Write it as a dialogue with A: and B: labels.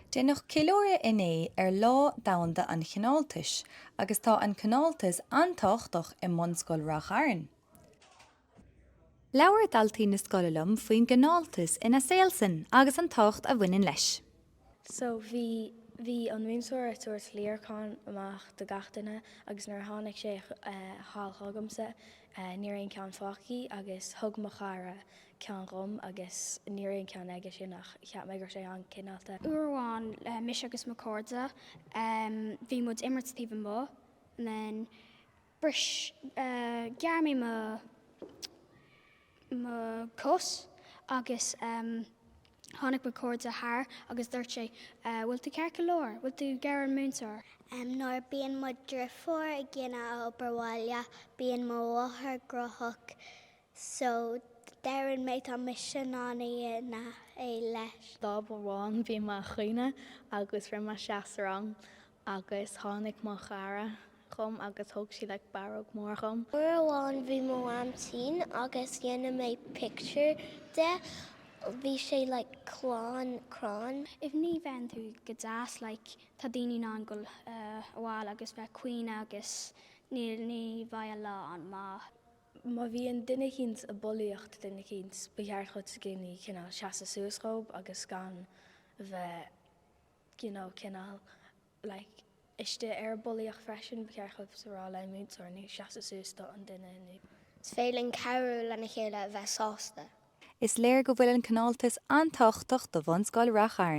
A: Déanamh céiliúradh inné lá domhanda an Chineáltais, agus tá an Chineáltais antáchtach i mBunscoil Ráth Chairn. Leabhar daltaí na scoileann faoin gcineáltas ina saolsan agus an tácht a bhaineann leis.
B: So bhí an mBunscoil tuairt líorcán amach do gatainine agus nuair tháinig sé hall thugamsa ní raon ceann fácií agus thug mo chara ceann rom agus ní raon ceann aige sin nach cheap mé gur sé an cineálta.
C: Uairháin mis agus mo córda, bhí mud immert Stephen Bo, and then bris gearmí mo cos agus tháinig mo córda thar agus dúirt sé bhfuil tú cearcha leir, bhfuil tú gar an múntar.
D: Nóir bíon mo drifuair a gcinne obairháile, bíon mo wathair grothach, so dearann méid an misisiúnánaí na é leis.
E: Labhraíonn bhí mar chuoine agus ri mar seaarán agus tháinig mo chara chum agus thug sí le barog mór chum.
D: Uairháin bhí mo amtín agus ghéanam mé picture de, bhí sé le chlán.
C: If ní bhean tú go deas tá daoine ná go bháil agus bheith cuioine agus ní bhaid lá an má.
B: Má bhíon duine chins a bolíocht duine chins behear chud cíní cinál seaasa suascóib agus gan bheith cinál iste ar bolíocht freisin behear chud sará le múntar ní seaasa suasasta an duine inniu.
D: Is féilinn ceú lena chéile bheith sásta.
A: Is léir go bhfuil an Chineáltais antáchtach do Bunscoil Ráth Chairn.